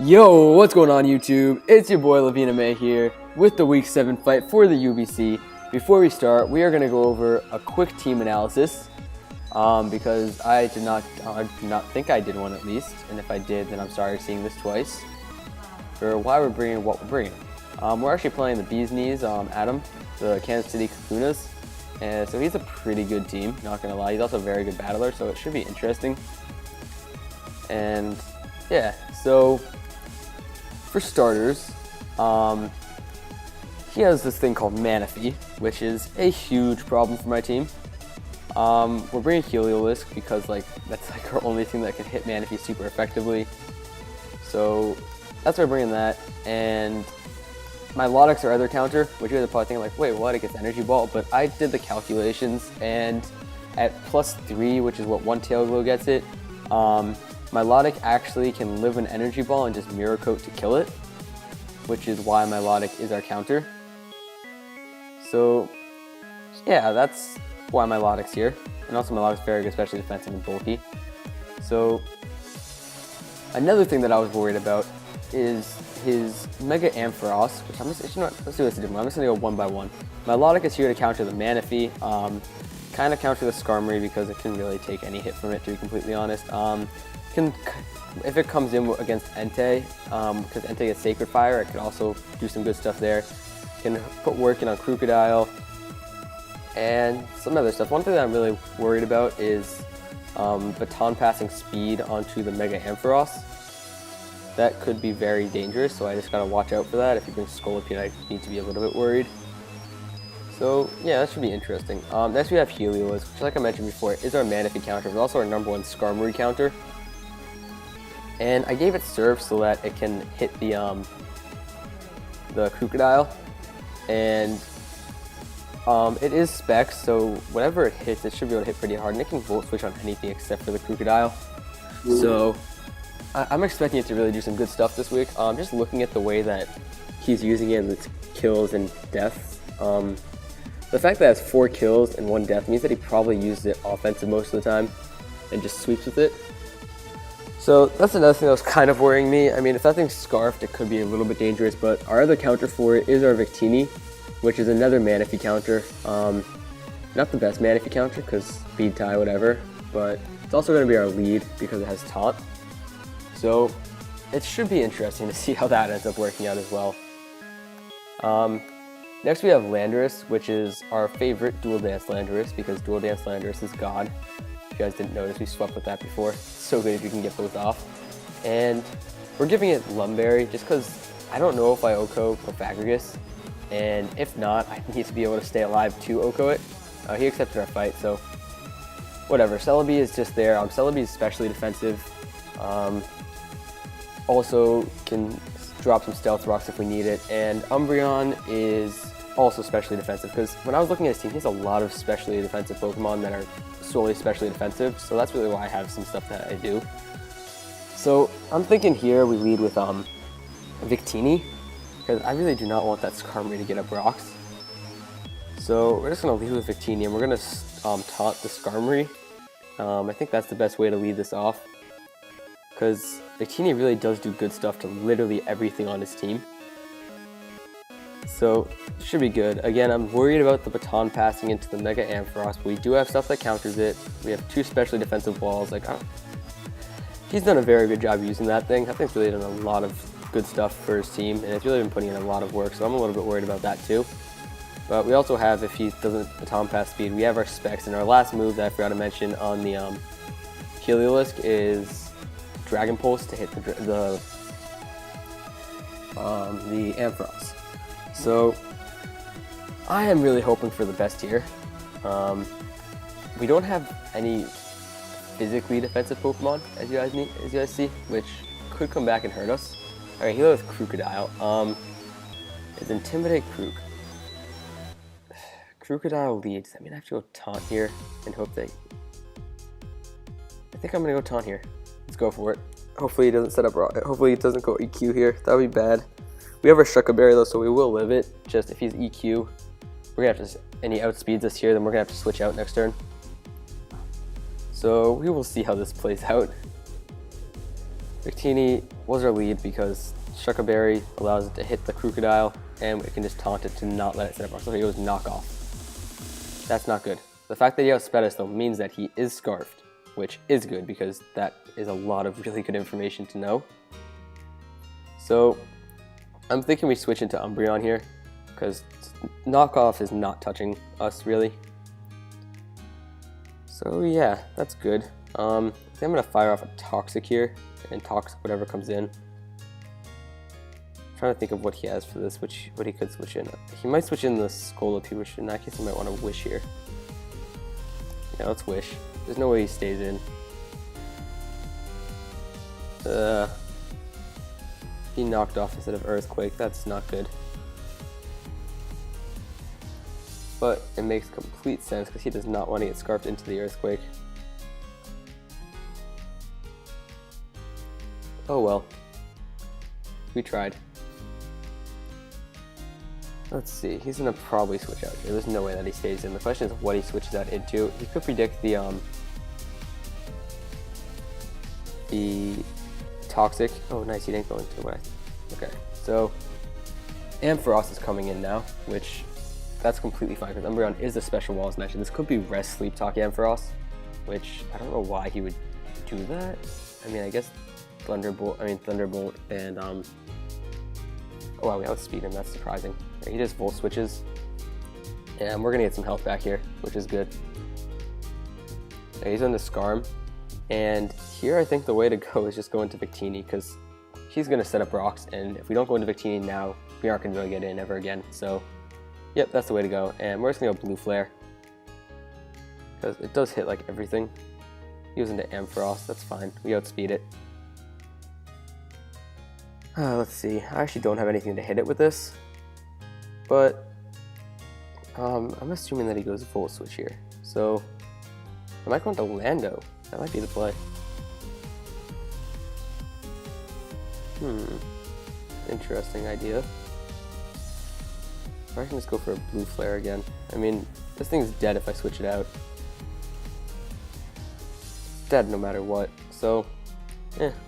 Yo, what's going on YouTube? It's your boy Lavina May here with the Week 7 fight for the UBC. Before we start, we are going to go over a quick team analysis because I do not think I did one at least, and if I did, then I'm sorry seeing this twice for why we're bringing what we're bringing. We're actually playing the Bee's Knees, Adam, the Kansas City Kakunas, and so he's a pretty good team, not going to lie. He's also a very good battler, so it should be interesting. And yeah, so for starters, he has this thing called Manaphy, which is a huge problem for my team. We're bringing Heliolisk because that's our only thing that can hit Manaphy super effectively. So that's why we're bringing that. And my Lodix or other counter, which you guys are probably thinking wait, what? It gets Energy Ball, but I did the calculations, and at +3, which is what one Tail Glow gets it, my Lodic actually can live an Energy Ball and just Mirror Coat to kill it, which is why my Lodic is our counter. So yeah, that's why my Lodic's here. And also my Lodic's very good, especially defensive and bulky. So another thing that I was worried about is his Mega Ampharos, which let's do this differently. I'm just going to go one by one. My Lodic is here to counter the Manaphy, kind of counter the Skarmory because it can really take any hit from it, to be completely honest. If it comes in against Entei, because Entei gets Sacred Fire, it could also do some good stuff there. Can put work in on Crocodile and some other stuff. One thing that I'm really worried about is baton passing speed onto the Mega Ampharos. That could be very dangerous, so I just gotta watch out for that. If you bring Scolipede, I need to be a little bit worried. So yeah, that should be interesting. Next we have Heliolisk, which like I mentioned before, is our Manaphy counter, but also our #1 Skarmory counter. And I gave it Surf so that it can hit the Crocodile. And it is Specs, so whenever it hits, it should be able to hit pretty hard, and it can Volt Switch on anything except for the Crocodile. So I'm expecting it to really do some good stuff this week. Just looking at the way that he's using it with kills and deaths, the fact that it has 4 kills and 1 death means that he probably uses it offensive most of the time and just sweeps with it. So that's another thing that was kind of worrying me. I mean, if that thing's Scarfed, it could be a little bit dangerous, but our other counter for it is our Victini, which is another Manaphy counter. Not the best Manaphy counter because speed tie, whatever, but it's also going to be our lead because it has Taunt. So it should be interesting to see how that ends up working out as well. Next we have Landorus, which is our favorite Dual Dance Landorus because Dual Dance Landorus is God. If you guys didn't notice, we swapped with that before. It's so good if you can get both off. And we're giving it Lumberry just because I don't know if I Oko Pythagoras, and if not, I need to be able to stay alive to Oko it. He accepted our fight, so whatever. Celebi is just there. Celebi is especially defensive. Also can drop some Stealth Rocks if we need it. And Umbreon is also specially defensive because when I was looking at his team, he has a lot of specially defensive Pokemon that are solely specially defensive, so that's really why I have some stuff that I do. So I'm thinking here we lead with Victini, because I really do not want that Skarmory to get up rocks. So we're just going to lead with Victini, and we're going to taunt the Skarmory. I think that's the best way to lead this off, because Victini really does do good stuff to literally everything on his team. So it should be good. Again, I'm worried about the baton passing into the Mega Ampharos, but we do have stuff that counters it. We have 2 specially defensive walls. He's done a very good job using that thing. That thing's really done a lot of good stuff for his team, and it's really been putting in a lot of work, so I'm a little bit worried about that too. But we also have, if he doesn't baton pass speed, we have our Specs, and our last move that I forgot to mention on the Heliolisk is Dragon Pulse to hit the Ampharos. So I am really hoping for the best here. We don't have any physically defensive Pokemon, as you guys see, which could come back and hurt us. All right, he with Crocodile. It's Intimidate Crook. Crocodile leads. I mean, I have to go Taunt here and hope that. I think I'm gonna go Taunt here. Let's go for it. Hopefully he doesn't set up. Hopefully he doesn't go EQ here. That would be bad. We have our Shuckle Berry though, so we will live it. Just if he's EQ, we're gonna have to. And he outspeeds us here, then we're gonna have to switch out next turn. So we will see how this plays out. Victini was our lead because Shucka Berry allows it to hit the Crocodile, and it can just taunt it to not let it set up. So he goes knockoff. That's not good. The fact that he outsped us, though, means that he is Scarfed, which is good because that is a lot of really good information to know. So I'm thinking we switch into Umbreon here because knockoff is not touching us really. So yeah, that's good. I think I'm gonna fire off a Toxic here and Toxic whatever comes in. I'm trying to think of what he has for this, what he could switch in. He might switch in the Scolipede, which in that case I might want to Wish here. Yeah, let's Wish. There's no way he stays in. He knocked off instead of Earthquake. That's not good. But it makes complete sense because he does not want to get Scarfed into the Earthquake. Oh well. We tried. Let's see. He's gonna probably switch out here. There's no way that he stays in. The question is what he switches that into. He could predict the Toxic. Oh, nice. He didn't go into what okay. So Ampharos is coming in now, which that's completely fine because Umbreon is a special walls mentioned. This could be Rest Sleep Talk Ampharos, which I don't know why he would do that. I mean, I guess Thunderbolt and oh wow, we outspeed him. That's surprising. He just Volt switches, and we're gonna get some health back here, which is good. Okay, he's on the Scarm, and here I think the way to go is just go into Victini because he's gonna set up rocks, and if we don't go into Victini now, we aren't gonna really get in ever again. So, yep, that's the way to go. And we're just gonna go Blue Flare because it does hit like everything. He goes into Ampharos. That's fine. We outspeed it. Let's see. I actually don't have anything to hit it with this, but I'm assuming that he goes Volt Switch here. So I might go into Lando. That might be the play. Interesting idea. Or I can just go for a Blue Flare again. I mean, this thing's dead if I switch it out. It's dead no matter what. So,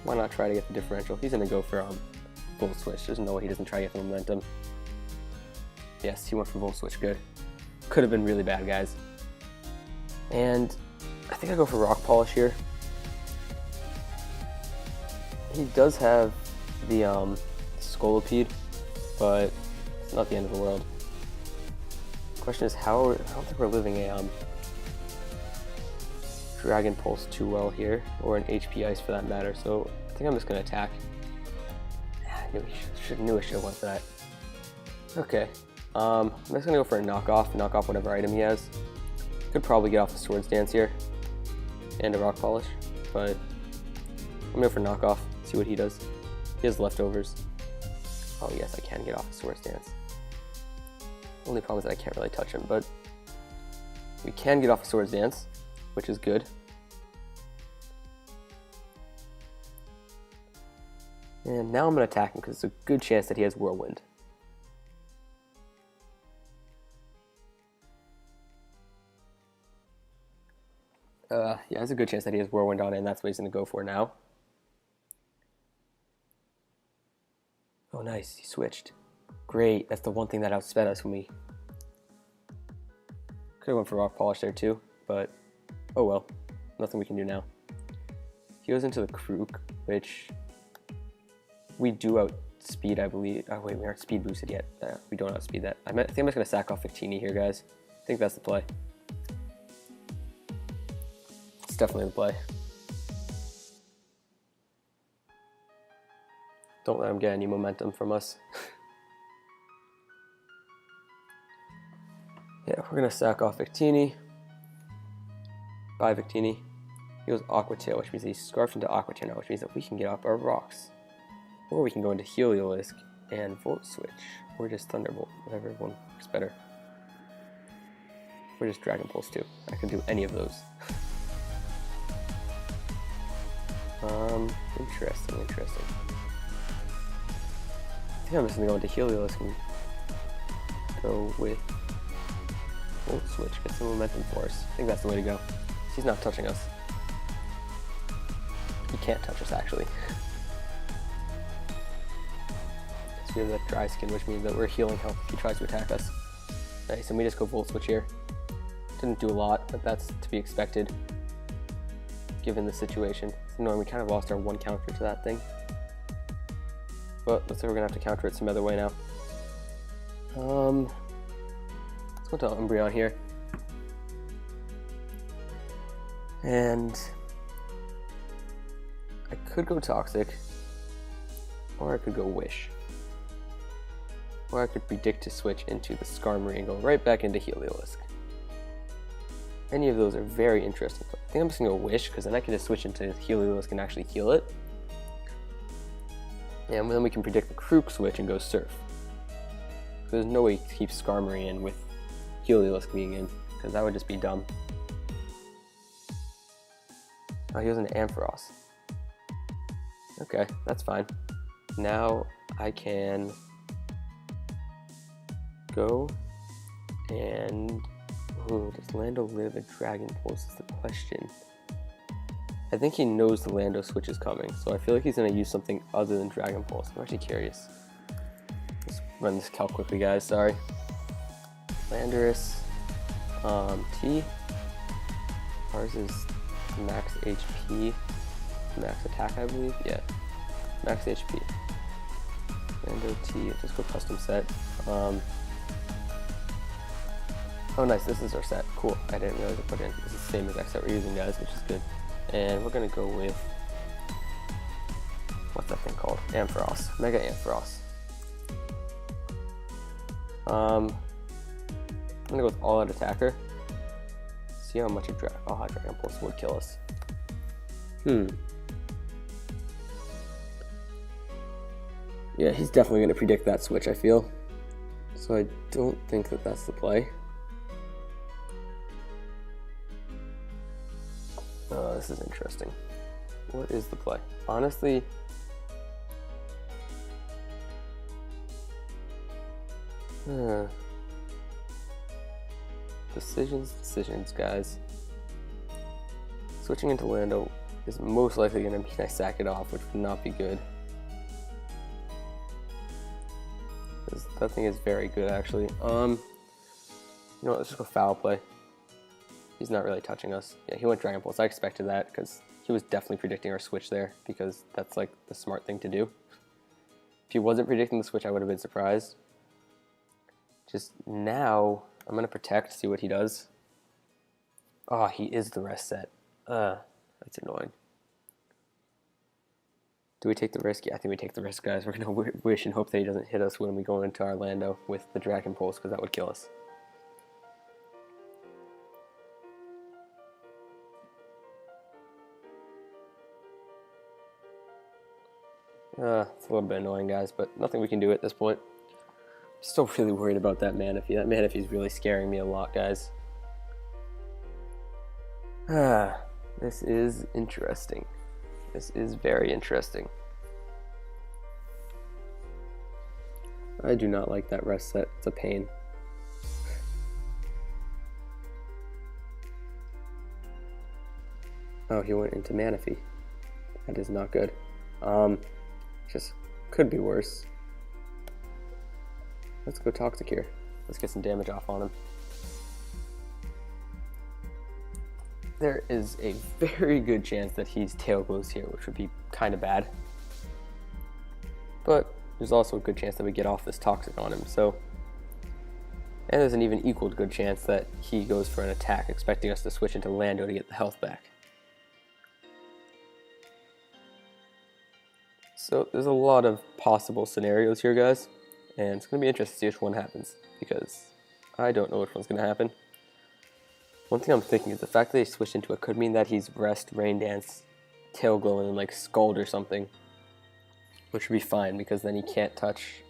why not try to get the differential? He's gonna go for Volt Switch. There's no way he doesn't try to get the momentum. Yes, he went for Volt Switch. Good. Could have been really bad, guys. And I think I go for Rock Polish here. He does have the Scolipede, but it's not the end of the world. Question is how I don't think we're living a Dragon Pulse too well here, or an HP Ice for that matter. So I think I'm just gonna attack. I knew I should have went for that. Okay, I'm just gonna go for a knock off whatever item he has. Could probably get off a Swords Dance here and a Rock Polish, but I'm gonna go for knock off. See what he does. He has leftovers. Oh yes, I can get off a Swords Dance. Only problem is that I can't really touch him, but we can get off a Swords Dance, which is good. And now I'm going to attack him because it's a good chance that he has Whirlwind. Yeah, there's a good chance that he has Whirlwind on it, and that's what he's going to go for now. Oh, nice. He switched. Great. That's the one thing that outsped us when we... Could have went for Rock Polish there too, but oh well. Nothing we can do now. He goes into the Krook, which... We do outspeed, I believe. Oh wait, we aren't speed boosted yet. We don't outspeed that. I think I'm just gonna sack off Victini here, guys. I think that's the play. It's definitely the play. Don't let him get any momentum from us. Yeah, we're gonna sack off Victini. Bye, Victini. He goes Aqua Tail, which means he's scarfed into Aqua Tail now, which means that we can get off our rocks. Or we can go into Heliolisk and Volt Switch, or just Thunderbolt, whatever one works better. Or just Dragon Pulse too. I can do any of those. Interesting. I think I'm just gonna go into Heliolisk and go with Volt Switch, get some momentum for us. I think that's the way to go. He's not touching us. He can't touch us actually. he has that dry skin, which means that we're healing health if he tries to attack us. Nice, and we just go Volt Switch here. Didn't do a lot, but that's to be expected given the situation. It's annoying, we kind of lost our one counter to that thing. But looks like we're gonna have to counter it some other way now. Let's go to Umbreon here. And I could go Toxic, or I could go Wish. Or I could predict to switch into the Skarmory and go right back into Heliolisk. Any of those are very interesting. I think I'm just gonna go Wish, because then I can just switch into Heliolisk and actually heal it. And then we can predict the Krook switch and go Surf. There's no way to keep Skarmory in with Heliolisk being in, because that would just be dumb. Oh, he was an Ampharos. Okay, that's fine. Now I can go and... Ooh, does Lando live a Dragon Pulse is the question. I think he knows the Lando switch is coming, so I feel like he's going to use something other than Dragon Pulse. I'm actually curious. Let's run this calc quickly, guys, sorry. Landorus, T. Ours is max HP, max attack, I believe. Yeah, max HP. Lando T. Let's go custom set. Oh, nice. This is our set. Cool. I didn't realize I put in. This is the same exact set we're using, guys, which is good. And we're gonna go with what's that thing called? Ampharos. Mega Ampharos. I'm gonna go with All Out Attacker. See how much a Dragon Pulse would kill us. Yeah, he's definitely going to predict that switch, I feel. So I don't think that that's the play. This is interesting. What is the play? Honestly, decisions, guys. Switching into Lando is most likely going to mean I sack it off, which would not be good. That thing is very good, actually. You know what, let's just go foul play. He's not really touching us. Yeah, he went Dragon Pulse. I expected that because he was definitely predicting our switch there, because that's like the smart thing to do. If he wasn't predicting the switch, I would have been surprised. Just now, I'm going to protect, see what he does. Oh, he is the rest set. That's annoying. Do we take the risk? Yeah, I think we take the risk, guys. We're going to wish and hope that he doesn't hit us when we go into our Lando with the Dragon Pulse, because that would kill us. It's a little bit annoying, guys, but nothing we can do at this point. Still really worried about that Manaphy. That Manaphy is really scaring me a lot, guys. This is interesting. This is very interesting. I do not like that rest set. It's a pain. Oh, he went into Manaphy. That is not good. Just could be worse. Let's go Toxic here. Let's get some damage off on him. There is a very good chance that he's Tail Glows here, which would be kind of bad. But there's also a good chance that we get off this Toxic on him, so... And there's an even equal good chance that he goes for an attack, expecting us to switch into Lando to get the health back. So there's a lot of possible scenarios here, guys, and it's going to be interesting to see which one happens, because I don't know which one's going to happen. One thing I'm thinking is the fact that he switched into it could mean that he's Rest, Rain Dance, Tail Glow, and then like Scald or something, which would be fine, because then he can't touch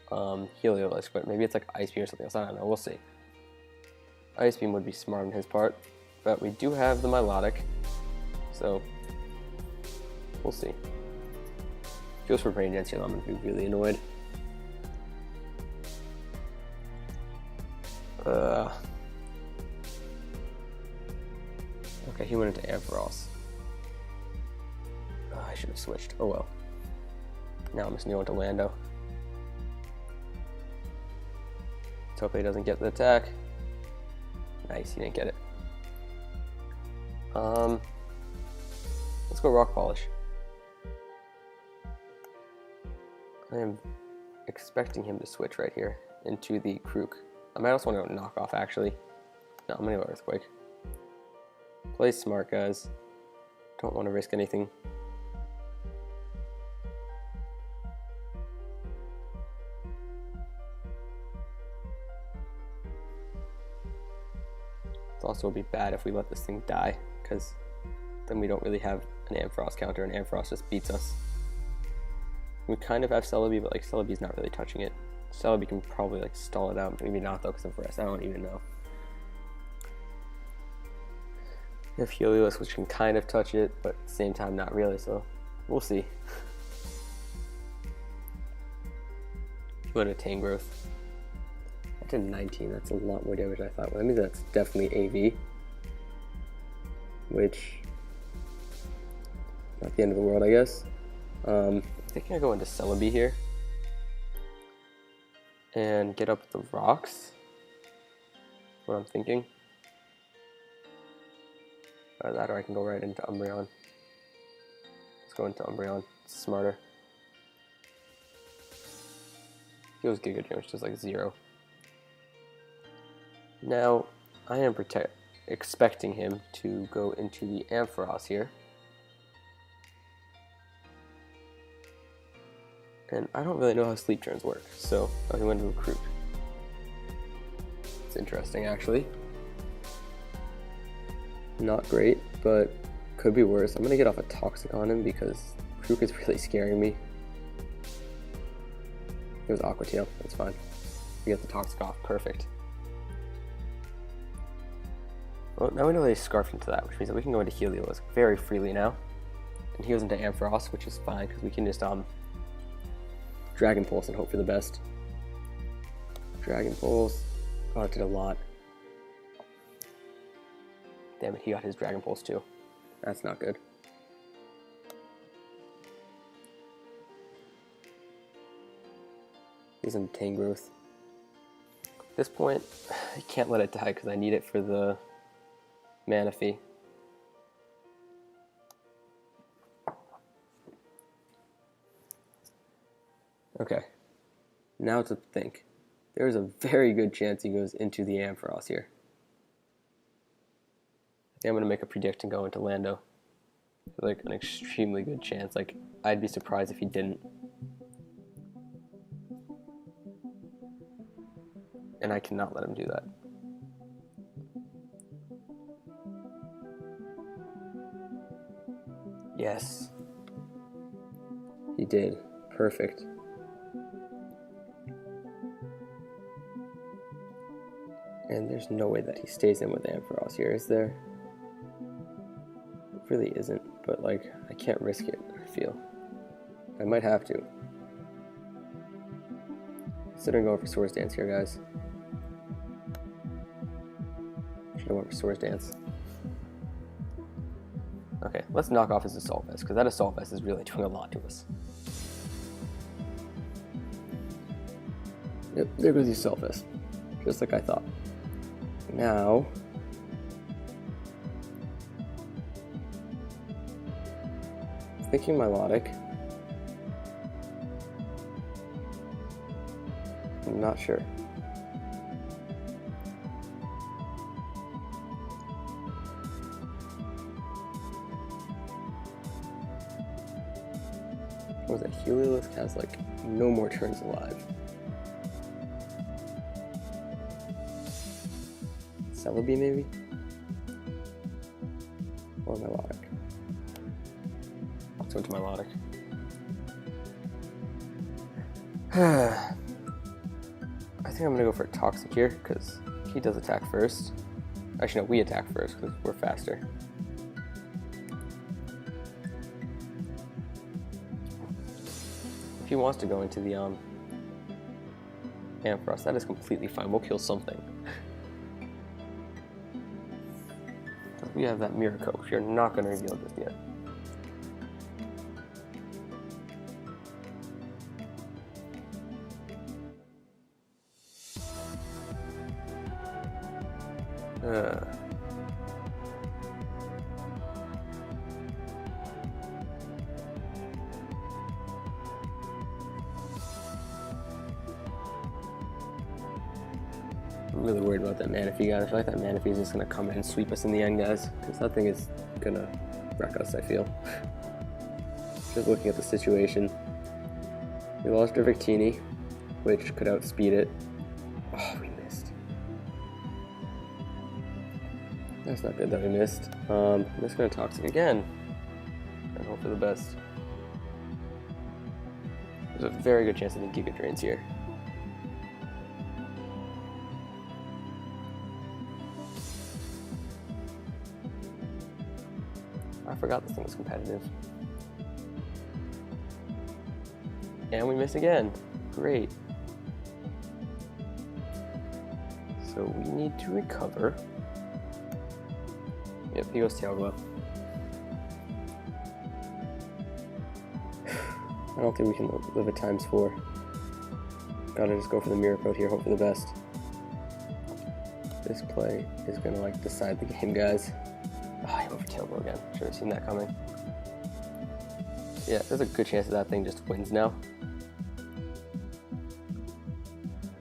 Heliolisk, but maybe it's like Ice Beam or something else, I don't know, we'll see. Ice Beam would be smart on his part, but we do have the Milotic, so we'll see. If he goes for Rain Dance here, I'm going to be really annoyed. Okay, he went into Ampharos. Oh, I should have switched. Oh well. Now I'm just going to go into Lando. Let's hope he doesn't get the attack. Nice, he didn't get it. Let's go Rock Polish. I am expecting him to switch right here into the Krook. I might also want to go Knock Off, actually. No, I'm going to go Earthquake. Play smart, guys. Don't want to risk anything. It also would be bad if we let this thing die, because then we don't really have an Ampharos counter, and Ampharos just beats us. We kind of have Celebi, but like Celebi's not really touching it. Celebi can probably like stall it out, maybe not though because of rest. I don't even know. We have Helios, which can kind of touch it, but at the same time not really, so we'll see. Go to Tangrowth. I did 19, that's a lot more damage than I thought. Well, that means that's definitely AV. Which, not the end of the world, I guess. I think I go into Celebi here. And get up the rocks. That's what I'm thinking. Either that or I can go right into Umbreon. Let's go into Umbreon. It's smarter. He goes Giga Drain, which is like 0. Now, I am expecting him to go into the Ampharos here. And I don't really know how sleep turns work, so he went to Recruit. It's interesting, actually. Not great, but could be worse. I'm going to get off a Toxic on him because Krook is really scaring me. It was Aqua Tail, that's fine. We get the Toxic off, perfect. Well, now we know that he's Scarfed into that, which means that we can go into Helios very freely now. And he goes into Ampharos, which is fine, because we can just Dragon Pulse and hope for the best. Dragon Pulse. Oh, it did a lot. Damn it, he got his Dragon Pulse too. That's not good. He's in Tangrowth. At this point, I can't let it die because I need it for the Manaphy. Okay, now to think. There's a very good chance he goes into the Ampharos here. I think I'm going to make a predict and go into Lando. Like an extremely good chance. Like, I'd be surprised if he didn't. And I cannot let him do that. Yes. He did. Perfect. And there's no way that he stays in with Ampharos here, is there? It really isn't, but like, I can't risk it, I feel. I might have to. Considering going for Swords Dance here, guys. Should have went for Swords Dance. Okay, let's knock off his Assault Vest, because that Assault Vest is really doing a lot to us. Yep, there goes the Assault Vest. Just like I thought. Now, thinking Melodic. I'm not sure. What was it? Heliolisk has like no more turns alive. Celebi maybe? Or Melodic? Let's go to Melodic. I think I'm gonna go for a Toxic here, because he does attack first. Actually no, we attack first, because we're faster. If he wants to go into the Ampharos, that is completely fine. We'll kill something. We have that Mirror Coat, which you're not going to reveal just yet. I'm really worried about that Manaphy, guys. I feel like that Manaphy is just going to come in and sweep us in the end, guys. Because that thing is going to wreck us, I feel. Just looking at the situation. We lost our Victini, which could outspeed it. Oh, we missed. That's not good that we missed. I'm just going to Toxic again. And hope for the best. There's a very good chance that the Giga Drain's here. I forgot this thing was competitive. And we miss again. Great. So we need to recover. Yep, he goes Tail Glove. I don't think we can live at ×4. Gotta just go for the Mirror Coat here, hope for the best. This play is gonna like decide the game, guys. Oh, I went for Tail Glove again. Should have seen that coming. Yeah, there's a good chance that thing just wins now.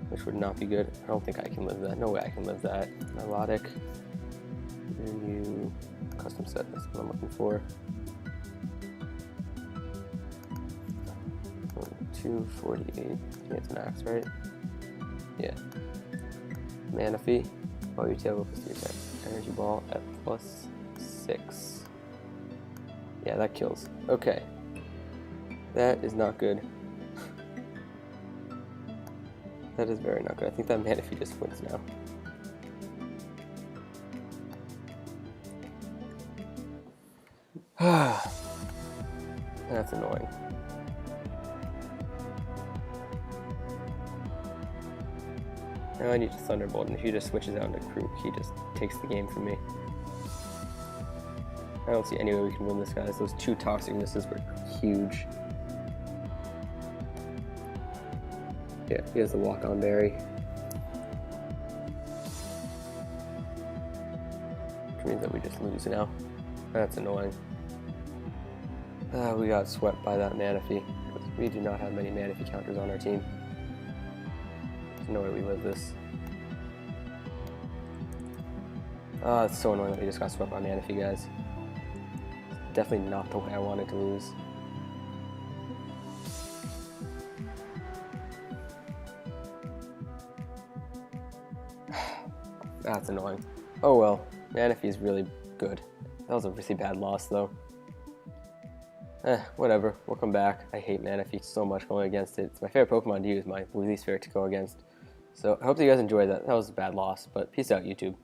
Which would not be good. I don't think I can live that. No way I can live that. Melodic. New custom set. That's what I'm looking for. 248. I think it's max, right? Yeah. Manaphy. Oh, your tail plus 3 attack. Energy Ball at +6. Yeah, that kills. Okay. That is not good. That is very not good. I think that Manaphy just wins now. That's annoying. Now I need to Thunderbolt, and if he just switches out into Krook, he just takes the game from me. I don't see any way we can win this, guys. Those 2 Toxic misses were huge. Yeah, he has the Walk-On Berry. Which means that we just lose now. That's annoying. We got swept by that Manaphy. We do not have many Manaphy counters on our team. There's no way we live this. It's so annoying that we just got swept by Manaphy, guys. Definitely not the way I wanted to lose. That's annoying. Oh well, Manaphy is really good. That was a really bad loss though. Whatever, we'll come back. I hate Manaphy so much going against it. It's my favorite Pokemon to use, my least favorite to go against. So I hope that you guys enjoyed that. That was a bad loss, but peace out, YouTube.